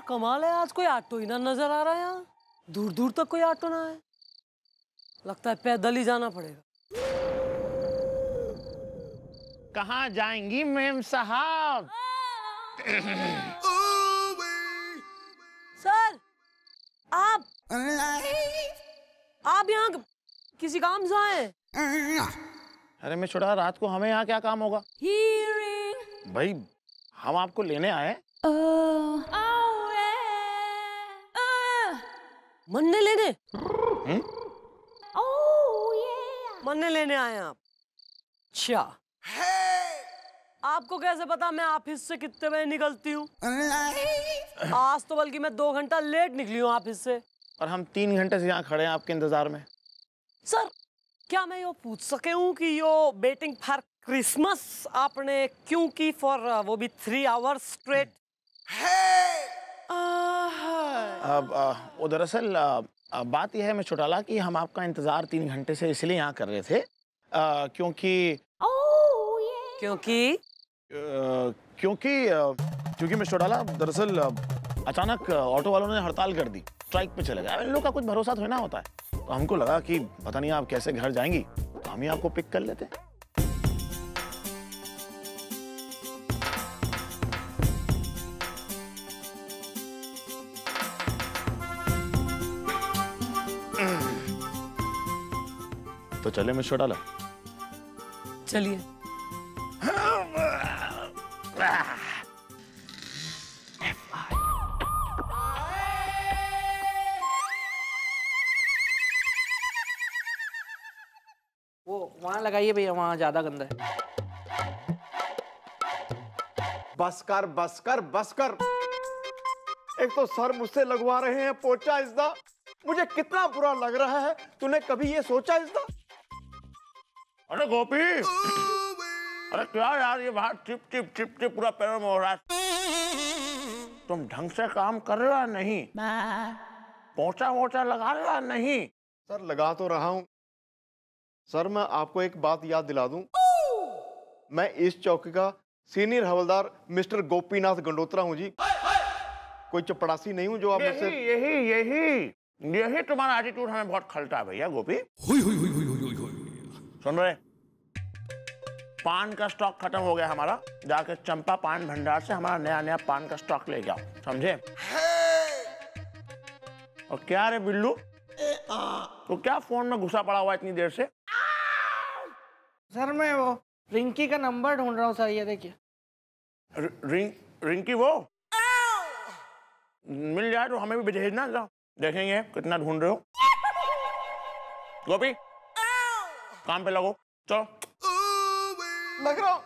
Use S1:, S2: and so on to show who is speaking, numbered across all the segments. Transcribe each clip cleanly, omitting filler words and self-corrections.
S1: कमाल है, आज कोई ऑटो ही ना नजर आ रहा है यहाँ। दूर दूर तक कोई ऑटो ना है, लगता है पैदल ही जाना पड़ेगा।
S2: कहाँ जाएंगी मेम साहब?
S1: सर आप यहाँ किसी काम से आए?
S2: अरे मैं छोटा, रात को हमें यहाँ क्या काम होगा? भाई हम आपको लेने आए।
S1: मन्ने लेने? मन्ने लेने आए आप? अच्छा, आपको कैसे पता मैं ऑफिस से कितने बजे निकलती हूँ? आज तो बल्कि मैं 2 घंटा लेट निकली हूँ ऑफिस से।
S2: और हम 3 घंटे से यहाँ खड़े हैं आपके इंतजार में।
S1: सर क्या मैं यो पूछ सके हूँ कि यो वेटिंग फॉर क्रिसमस आपने क्यों की फॉर वो भी 3 आवर्स स्ट्रेट?
S2: वो दरअसल बात यह है मैं छोटाला कि हम आपका इंतजार 3 घंटे से इसलिए यहाँ कर रहे थे क्योंकि मैं छोटाला दरअसल अचानक ऑटो वालों ने हड़ताल कर दी, स्ट्राइक पे चले गए। इन लोग का कुछ भरोसा थोड़ा ना होता है, तो हमको लगा कि पता नहीं आप कैसे घर जाएंगी, तो हम ही आपको पिक कर लेते। तो चले मैं छोटाला?
S1: चलिए।
S3: वो वहां लगाइए भैया, वहां ज्यादा गंदा है।
S4: बस कर बस कर बस कर। एक तो सर मुझसे लगवा रहे हैं पोचा इज्दा, मुझे कितना बुरा लग रहा है। तूने कभी ये सोचा इज्दा?
S2: अरे गोपी, अरे क्या यार, ये बाहर चिप चिप चिप चिप पूरा पैरों में हो रहा है। तुम ढंग से काम कर रहे हो नहीं? पोचा वोचा लगा रहे हो नहीं?
S4: सर लगा तो रहा हूं। सर मैं आपको एक बात याद दिला दूं, मैं इस चौकी का सीनियर हवलदार मिस्टर गोपीनाथ गंडोत्रा हूं जी। कोई चपड़ासी नहीं हूं जो आप मुझसे।
S2: यही तुम्हारा एटीट्यूड हमें बहुत खलता है भैया गोपी। सुन रहे, पान का स्टॉक खत्म हो गया हमारा, जाके चंपा पान भंडार से हमारा नया नया पान का स्टॉक ले जाओ, समझे? और क्या रे बिल्लू, तो क्या फोन में घुसा पड़ा हुआ इतनी देर से?
S3: सर मैं वो रिंकी का नंबर ढूंढ रहा हूँ सर, ये देखिए।
S2: रिंकी वो मिल जाए तो हमें भी भेजना, जाओ देखेंगे कितना ढूंढ रहे हो। गोपी काम पे लगो, चलो।
S4: लग रहा हूं।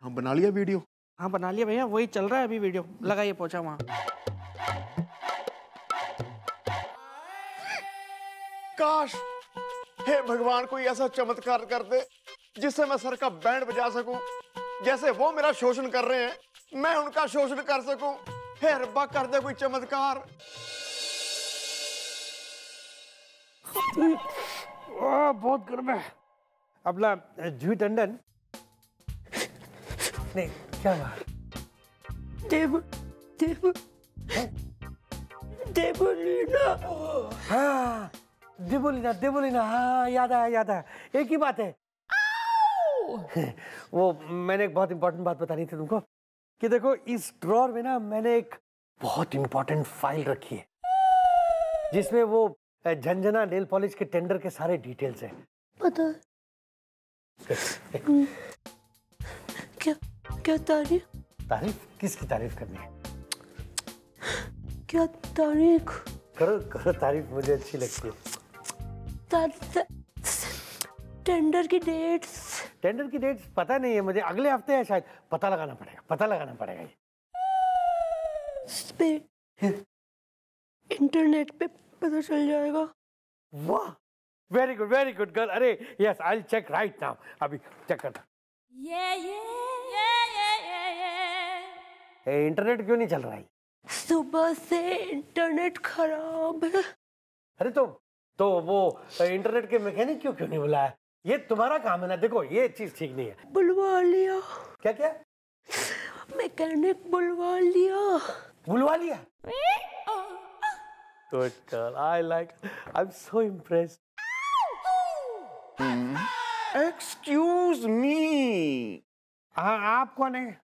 S4: हम बना लिया वीडियो?
S3: हाँ बना लिया भैया, वही चल रहा है अभी वीडियो। लगाइए पोछा वहां।
S4: काश हे भगवान कोई ऐसा चमत्कार कर दे जिससे मैं सर का बैंड बजा सकूं। जैसे वो मेरा शोषण कर रहे हैं, मैं उनका शोषण कर सकूं। हे रब्बा कर दे कोई चमत्कार।
S5: बहुत गर्म है। अपना जूही टंडन नहीं, क्या हुआ?
S1: देबोलीना।
S5: हाँ देबोलीना, हाँ याद आया। एक ही बात है। वो मैंने एक बहुत इंपॉर्टेंट बात बतानी थी तुमको कि देखो इस ड्रॉर में ना मैंने एक बहुत इंपॉर्टेंट फाइल रखी है जिसमें वो झंझना नेल पॉलिश के टेंडर के सारे डिटेल्स हैं।
S1: पता है। क्या तारीफ?
S5: किसकी तारीफ करनी है?
S1: क्या तारीख?
S5: करो तारीफ, मुझे अच्छी लगती है।
S1: टेंडर की डेट्स
S5: पता नहीं है मुझे, अगले हफ्ते है शायद। पता लगाना पड़ेगा ये।
S1: इंटरनेट पे पता चल जाएगा।
S5: वाह, वेरी गुड गर्ल। अरे yes, I will check right now. अभी चेक करता। इंटरनेट क्यों नहीं चल रहा है?
S1: सुबह से इंटरनेट खराब है।
S5: अरे तो वो इंटरनेट के मैकेनिक क्यों नहीं बुलाया? ये तुम्हारा काम है ना। देखो ये चीज ठीक नहीं है।
S1: बुलवा लिया।
S5: क्या?
S1: मैकेनिक बुलवा लिया।
S5: बुलवा लिया? Good girl, I like it. I'm so impressed.
S2: Excuse me.
S5: हाँ, आप कौन है?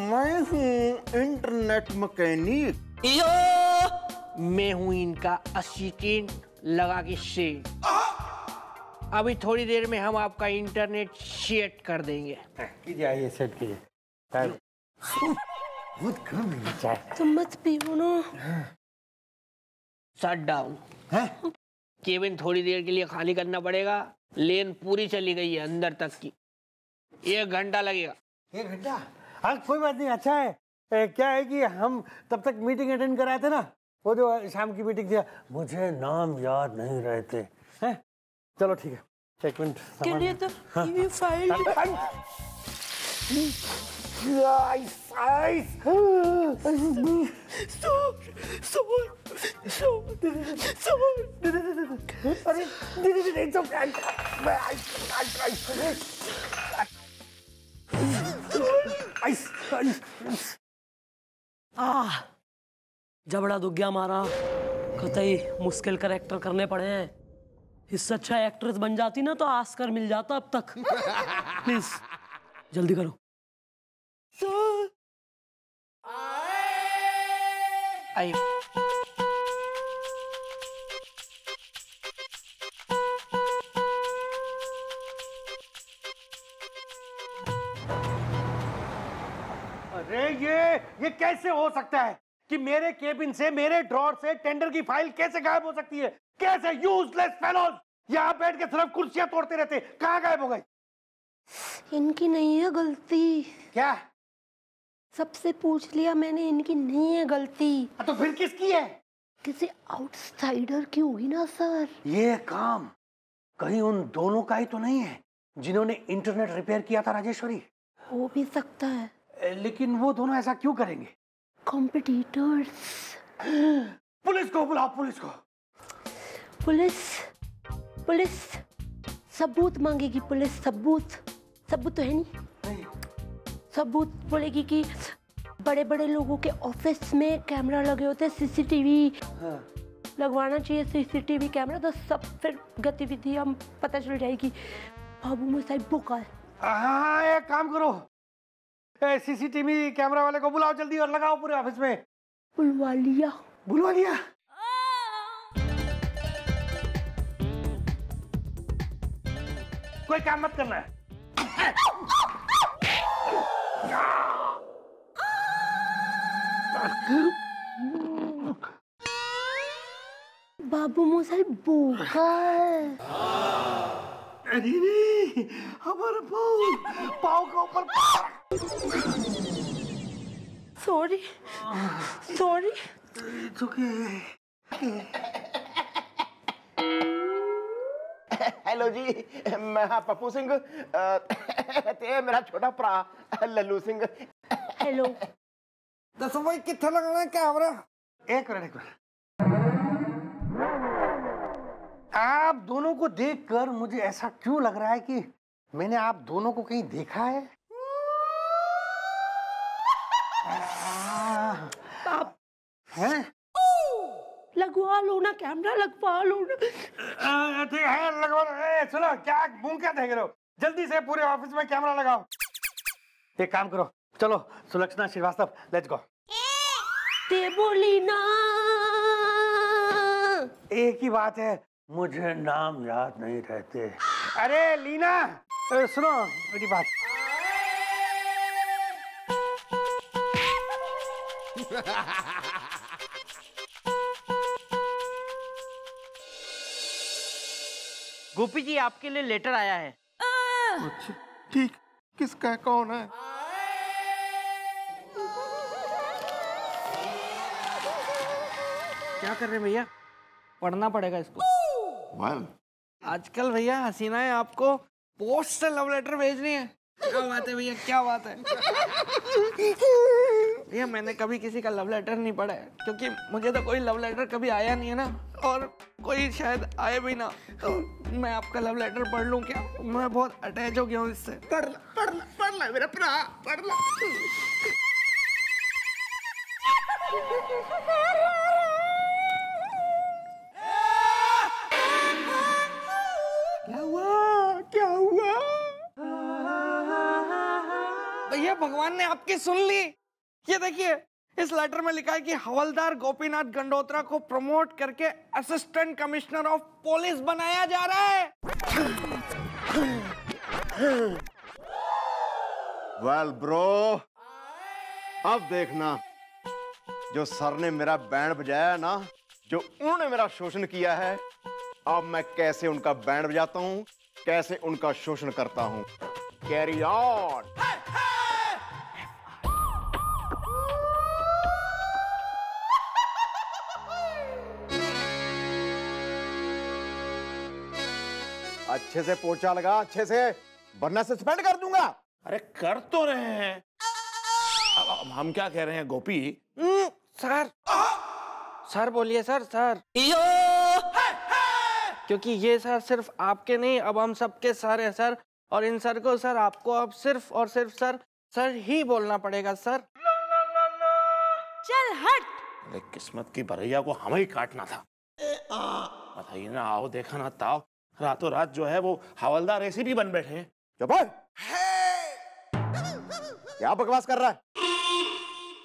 S2: मैं हूँ इंटरनेट मैकेनिक।
S3: मैं हूँ इनका असिस्टेंट लगा के सेट। अभी थोड़ी देर में हम आपका इंटरनेट सेट कर देंगे।
S5: कीजिए, आइए सेट कीजिए। बहुत कम है चाय।
S1: तुम मत पियो ना।
S3: Shut down.
S5: हैं?
S3: केबिन थोड़ी देर के लिए खाली करना पड़ेगा। लेन पूरी चली गई है अंदर तक की। 1 घंटा लगेगा।
S5: 1 घंटा? हाँ, कोई बात नहीं, अच्छा है। क्या है कि हम तब तक मीटिंग अटेंड कराए थे ना, वो जो शाम की मीटिंग थी, मुझे नाम याद नहीं रहते हैं। चलो ठीक है, 1 मिनट।
S1: के लिए तो ये फाइल। जबड़ा दुख गया हमारा। कतई मुश्किल कैरेक्टर करने पड़े हैं। इससे अच्छा एक्ट्रेस बन जाती ना तो ऑस्कर मिल जाता अब तक। प्लीज जल्दी करो।
S3: आई
S5: अरे ये कैसे हो सकता है कि मेरे केबिन से, मेरे ड्रॉर से टेंडर की फाइल कैसे गायब हो सकती है? कैसे? यूजलेस फेलोज, यहाँ बैठ के सिर्फ कुर्सियां तोड़ते रहते, कहाँ गायब हो गए?
S1: इनकी नहीं है गलती।
S5: क्या?
S1: सबसे पूछ लिया मैंने, इनकी नहीं है गलती।
S5: तो फिर किसकी है?
S1: किसी आउटसाइडर की होगी ना सर।
S5: ये काम कहीं उन दोनों का ही तो नहीं है जिन्होंने इंटरनेट रिपेयर किया था, राजेश्वरी?
S1: हो भी सकता है,
S5: लेकिन वो दोनों ऐसा क्यों करेंगे?
S1: कॉम्पिटिटर्स।
S5: पुलिस को बुलाओ, पुलिस को।
S1: पुलिस सबूत मांगेगी। पुलिस सबूत तो है नहीं। सबूत बोलेगी कि बड़े बड़े लोगों के ऑफिस में कैमरा लगे होते, सीसीटीवी लगवाना चाहिए। सीसीटीवी कैमरा तो सब फिर गतिविधि हम पता चल जाएगी। बाबू मोसाई बुका।
S5: हाँ, एक काम करो, सीसीटीवी कैमरा वाले को बुलाओ जल्दी और लगाओ पूरे ऑफिस में।
S1: बुलवा लिया।
S5: कोई काम मत करना है।
S1: बाबू मोसाई भूखा है।
S5: अरे नहीं, हमारा पाव के ऊपर।
S1: सॉरी।
S5: It's okay.
S4: हेलो जी, मैं हाँ पप्पू सिंह ते मेरा छोटा भरा लल्लू सिंह।
S1: हेलो।
S5: दसो भाई कितना लगाना है कैमरा? एक मिनट। आप दोनों को देखकर मुझे ऐसा क्यों लग रहा है कि मैंने आप दोनों को कहीं देखा है?
S1: आप
S5: हैं?
S1: लगवा लो ना कैमरा, लगवा लो ना।
S5: ठीक है, लगवा लो। सुनो, क्या मुंह क्या देख रहे हो? जल्दी से पूरे ऑफिस में कैमरा लगाओ। एक काम करो, चलो सुलक्षणा श्रीवास्तव, लेट्स गो।
S1: ते बोली ना।
S5: एक ही बात है, मुझे नाम याद नहीं रहते। अरे लीना, सुनो मेरी बात।
S3: गोपी जी, आपके लिए लेटर आया है।
S4: अच्छा, ठीक। किसका है, कौन है?
S3: क्या कर रहे हैं भैया?
S6: पढ़ना पड़ेगा इसको।
S4: well.
S6: आजकल भैया हसीनाएं आपको पोस्ट से लव लेटर भेज रही हैं। क्या बात है भैया, क्या बात है? भैया मैंने कभी किसी का लव लेटर नहीं पढ़ा है, क्योंकि मुझे तो कोई लव लेटर कभी आया नहीं है ना, और कोई शायद आए भी ना, तो मैं आपका लव लेटर पढ़ लूं क्या? मैं बहुत अटैच हो गया हूँ इससे।
S4: पढ़ ला मेरा भरा, पढ़ ला। क्या हुआ?
S6: भैया भगवान ने आपकी सुन ली। ये देखिए, इस लेटर में लिखा है कि हवलदार गोपीनाथ गंडोत्रा को प्रमोट करके असिस्टेंट कमिश्नर ऑफ पुलिस बनाया जा रहा है।
S4: वेल ब्रो, अब देखना, जो सर ने मेरा बैंड बजाया ना, जो उन्होंने मेरा शोषण किया है, अब मैं कैसे उनका बैंड बजाता हूँ, कैसे उनका शोषण करता हूँ। Carry on. अच्छे से पोछा लगा, अच्छे से, वरना सस्पेंड कर दूंगा।
S2: अरे कर तो रहे हैं। अब हम क्या कह रहे हैं गोपी?
S6: सर, सर बोलिए सर, सर। क्योंकि ये सर सिर्फ आपके नहीं, अब हम सबके सर हैं सर, और इन सर को सर आपको अब सिर्फ और सिर्फ सर, सर ही बोलना पड़ेगा सर।
S1: चल हट।
S2: अरे किस्मत की भरैया को हमें ही काटना था। बताइए ना, आओ देखा ना ताओ, रातों रात जो है वो हवलदार एसीपी बन बैठे हैं।
S4: चुप हो। क्या बकवास कर रहा है?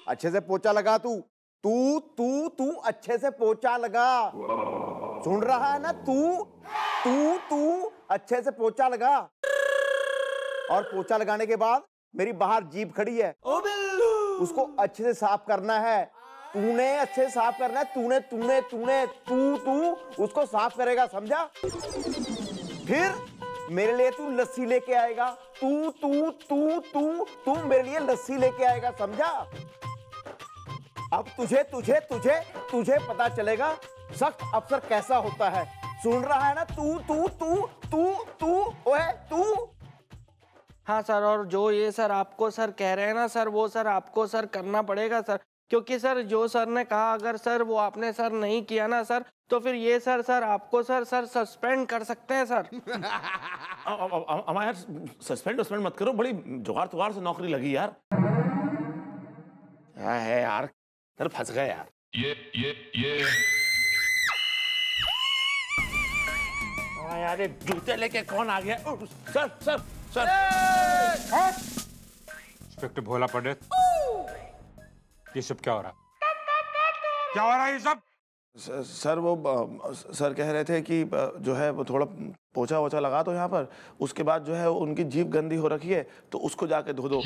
S4: अच्छे से पोछा लगा तू, तू तू तू अच्छे से पोछा लगा। सुन रहा है ना? तू तू तू अच्छे से पोछा लगा। और पोछा लगाने के बाद मेरी बाहर जीप खड़ी है, उसको अच्छे से साफ करना है। तूने अच्छे से साफ करना है। तूने तूने तूने तू तू उसको साफ करेगा, समझा? फिर मेरे लिए तू लस्सी लेके आएगा। तू तू तू तू तू मेरे लिए लस्सी लेके आएगा, समझा? अब तुझे तुझे तुझे तुझे पता चलेगा सख्त अफसर कैसा होता है। सुन रहा है ना? तू तू तू तू तू ओए तू।
S6: हाँ सर, और जो ये सर आपको सर कह रहे हैं ना सर, वो सर आपको सर करना पड़ेगा सर, क्योंकि सर जो सर ने कहा अगर सर वो आपने सर नहीं किया ना सर, तो फिर ये सर सर आपको सर सर सस्पेंड कर सकते हैं सर।
S2: हमारे यार सस्पेंड मत करो, बड़ी जुगाड़ तुगाड़ से नौकरी लगी यार। क्या है यार, सर फंस गए यार। ये यार, ये जूते लेके कौन आ गया? Sir sir sir.
S7: इंस्पेक्टर भोला पंडित, ये सब क्या हो रहा? क्या हो रहा है ये सब?
S2: सर वो सर कह रहे थे कि जो है वो थोड़ा पोछा वोछा लगा दो यहाँ पर, उसके बाद जो है उनकी जीभ गंदी हो रखी है तो उसको जाके धो दो।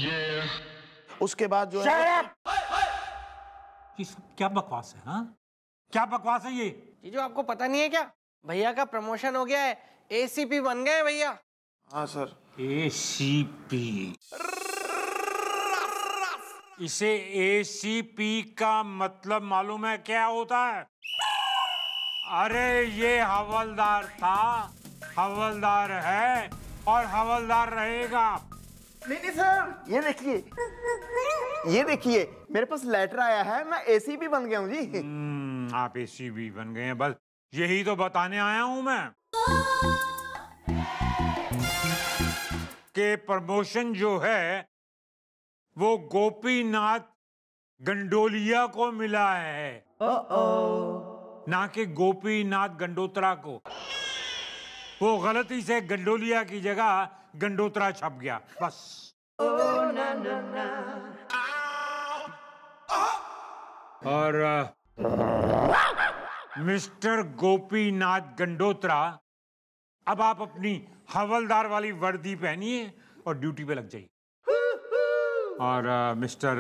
S2: उसके बाद जो है
S7: ये सब क्या बकवास है? हाँ, क्या बकवास है ये?
S6: जो आपको पता नहीं है क्या, भैया का प्रमोशन हो गया है, एसीपी बन गए भैया।
S2: हाँ सर।
S7: एसीपी, इसे एसीपी का मतलब मालूम है क्या होता है? अरे ये हवलदार था, हवलदार है और हवलदार रहेगा।
S4: नहीं सर, ये देखिए मेरे पास लेटर आया है, मैं एसीपी बन गया हूँ जी।
S7: आप एसीपी बन गए हैं, बस यही तो बताने आया हूं मैं कि प्रमोशन जो है वो गोपीनाथ गंडोलिया को मिला है, ना कि गोपीनाथ गंडोत्रा को। वो गलती से गंडोलिया की जगह गंडोत्रा छप गया, बस। और मिस्टर गोपीनाथ गंडोत्रा, अब आप अपनी हवलदार वाली वर्दी पहनिए और ड्यूटी पे लग जाइए। और मिस्टर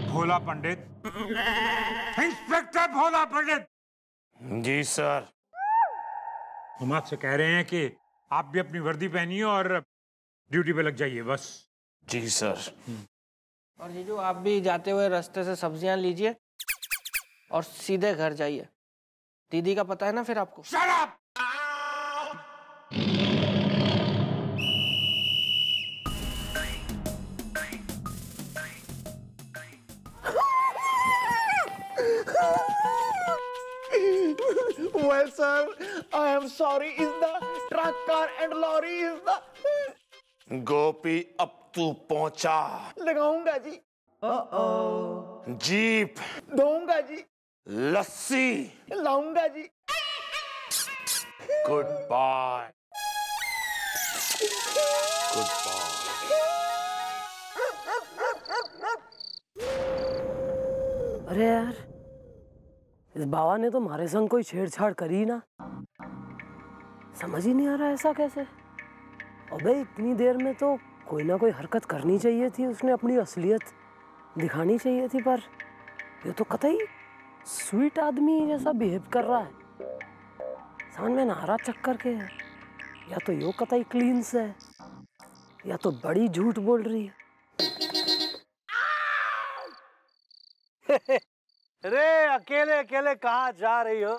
S7: भोला पंडित, इंस्पेक्टर भोला पंडित।
S2: जी सर।
S7: हम आपसे कह रहे हैं कि आप भी अपनी वर्दी पहनिए और ड्यूटी पे लग जाइए, बस।
S2: जी सर।
S6: और ये जो आप भी जाते हुए रास्ते से सब्जियां लीजिए और सीधे घर जाइए। दीदी का पता है ना फिर आपको।
S7: Shut up!
S4: Well, sir, I am sorry. Is the truck, car and lorry is the...
S2: गोपी अब तू पहुंचा।
S4: लगाऊंगा जी।
S2: जीप
S4: दूंगा जी।
S2: लस्सी
S4: लाऊंगा जी।
S2: Good bye. Good bye.
S1: अरे यार, इस बाबा ने तो हमारे संग कोई छेड़छाड़ करी ना। समझ ही नहीं आ रहा ऐसा कैसे। अबे इतनी देर में तो कोई ना कोई हरकत करनी चाहिए थी, उसने अपनी असलियत दिखानी चाहिए थी, पर ये तो कतई स्वीट आदमी जैसा बिहेव कर रहा है। समझ में ना आ रहा चक्कर के है। या तो यो कतई क्लीन से है या तो बड़ी झूठ बोल रही है।
S5: अरे अकेले अकेले कहाँ जा रही हो?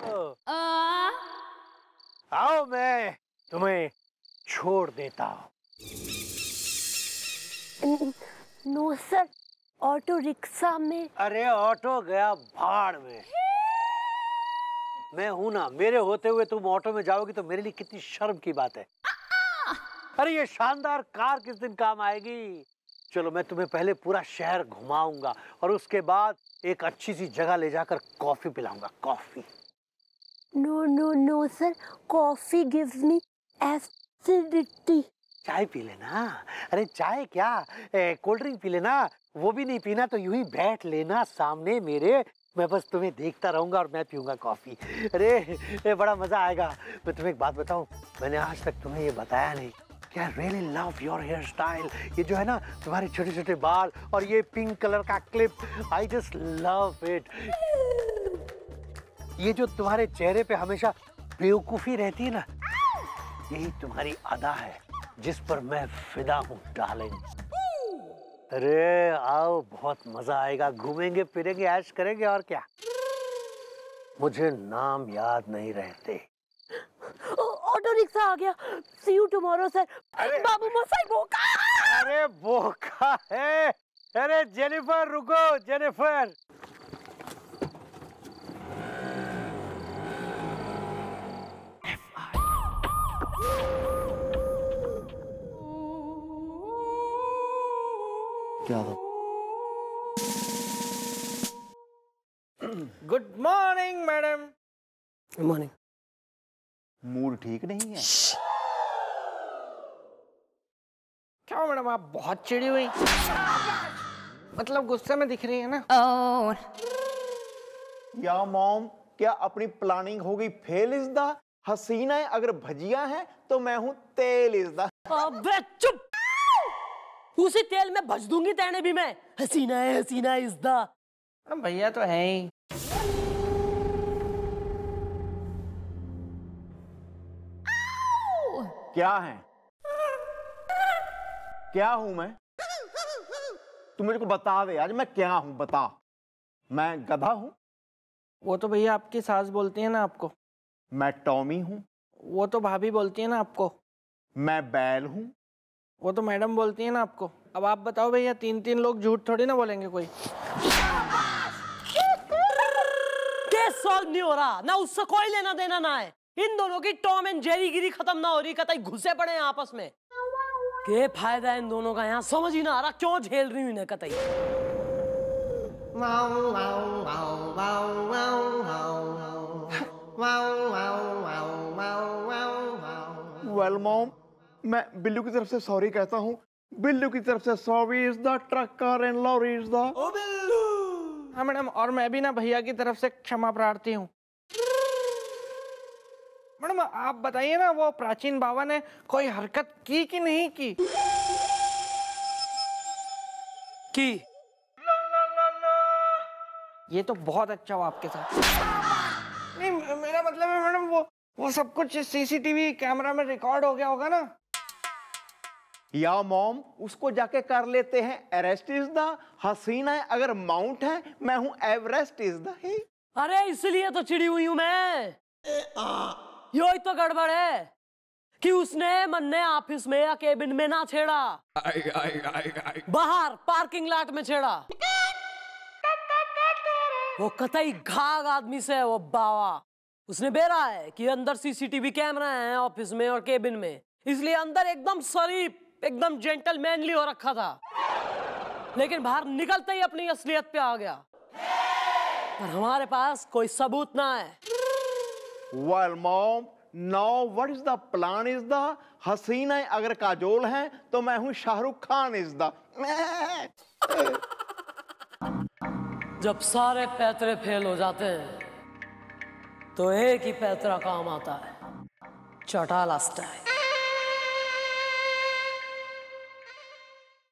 S5: आओ मैं तुम्हें छोड़ देता हूँ।
S1: नो सर, ऑटो रिक्शा में।
S5: अरे ऑटो गया भाड़ में। मैं हूं ना, मेरे होते हुए तुम ऑटो में जाओगी तो मेरे लिए कितनी शर्म की बात है। अरे ये शानदार कार किस दिन काम आएगी। चलो मैं तुम्हें पहले पूरा शहर घुमाऊंगा और उसके बाद एक अच्छी सी जगह ले जाकर कॉफी पिलाऊंगा। Coffee?
S1: No no no sir, coffee gives me acidity.
S5: चाय पी लेना। अरे चाय क्या, कोल्ड ड्रिंक पी लेना। वो भी नहीं पीना तो यूं ही बैठ लेना सामने मेरे, मैं बस तुम्हें देखता रहूंगा और मैं पीऊंगा कॉफी। अरे बड़ा मजा आएगा। मैं तुम्हें एक बात बताऊं, मैंने आज तक तुम्हें ये बताया नहीं कि I really love your hair style. ये जो है ना तुम्हारे छोटे छोटे बाल और ये पिंक कलर का clip, I just love it. ये जो तुम्हारे चेहरे पे हमेशा बेवकूफी रहती है ना, यही तुम्हारी अदा है जिस पर मैं फिदा हूँ डार्लिंग। अरे आओ, बहुत मजा आएगा। घूमेंगे फिरेंगे, ऐश करेंगे और क्या। मुझे नाम याद नहीं रहते।
S1: ऑटो रिक्शा आ गया। सी यू टुमारो सर। बाबू मोसाई बोका।
S5: अरे बोका है। अरे जेनिफर रुको, जेनिफर।
S4: क्या था?
S6: Good morning madam.
S1: Good morning.
S4: Mood ठीक नहीं है?
S6: क्या मैडम, आप बहुत चिड़ी हुई, मतलब गुस्से में दिख रही है ना।
S4: या मॉम, क्या अपनी प्लानिंग हो गई फेल इज द? हसीना है अगर भजिया है तो मैं हूँ तेल इज द।
S1: अबे चुप, उसी तेल में भज दूंगी तेने भी मैं। हसीना इज द।
S6: भैया तो है ही।
S4: क्या है? क्या हूं मैं? तू मुझे को बता दे आज, मैं क्या हूं बता। मैं गधा हूं?
S6: वो तो भैया आपकी सास बोलती है ना आपको।
S4: मैं टॉमी हूं?
S6: वो तो भाभी बोलती है ना आपको।
S4: मैं बैल हूं?
S6: वो तो मैडम बोलती है ना आपको। अब आप बताओ भैया, तीन लोग झूठ थोड़ी ना बोलेंगे कोई।
S1: केस सॉल्व नहीं हो रहा ना, उससे कोई लेना देना ना है। इन दोनों की टॉम एंड जेरी गिरी खत्म ना हो रही, कतई घुसे पड़े हैं आपस में। क्या फायदा है इन दोनों का, यहाँ समझ ही ना आ रहा क्यों झेल रही हूँ इन्हें कतई।
S4: वेल मॉम, मैं बिल्लू की तरफ से सॉरी कहता हूँ। बिल्लू की तरफ से sorry is the, truck car and lorry is the.
S6: हाँ मैडम, और मैं भी ना भैया की तरफ से क्षमा प्रार्थी हूँ। मैडम आप बताइए ना, वो प्राचीन बाबा ने कोई हरकत की कि नहीं की?
S1: की?
S6: ये तो बहुत अच्छा हुआ आपके साथ। नहीं मेरा मतलब है मैडम, वो सब कुछ सीसीटीवी कैमरा में रिकॉर्ड हो गया होगा ना।
S4: या मॉम, उसको जाके कर लेते हैं अरेस्ट इज द। हसीना है अगर माउंट है, मैं हूं एवरेस्ट इज द।
S1: अरे इसलिए तो चिड़ी हुई हूं मैं। यो ही तो गड़बड़ है कि उसने मन्ने ऑफिस में या केबिन में ना छेड़ा, बाहर पार्किंग लॉट में छेड़ा। वो कतई घाघ आदमी से है वो बावा।
S8: उसने बेरा है कि अंदर सीसीटीवी कैमरा है ऑफिस में और केबिन में, इसलिए अंदर एकदम शरीफ, एकदम जेंटलमैनली हो रखा था, लेकिन बाहर निकलते ही अपनी असलियत पे आ गया। पर हमारे पास कोई सबूत ना है।
S4: Well, Mom, now what is the plan is the हसीना अगर काजोल है तो मैं हूं शाहरुख खान इज द।
S8: जब सारे पैतरे फेल हो जाते हैं तो एक ही पैतरा काम आता है, चौटाला स्टाइल।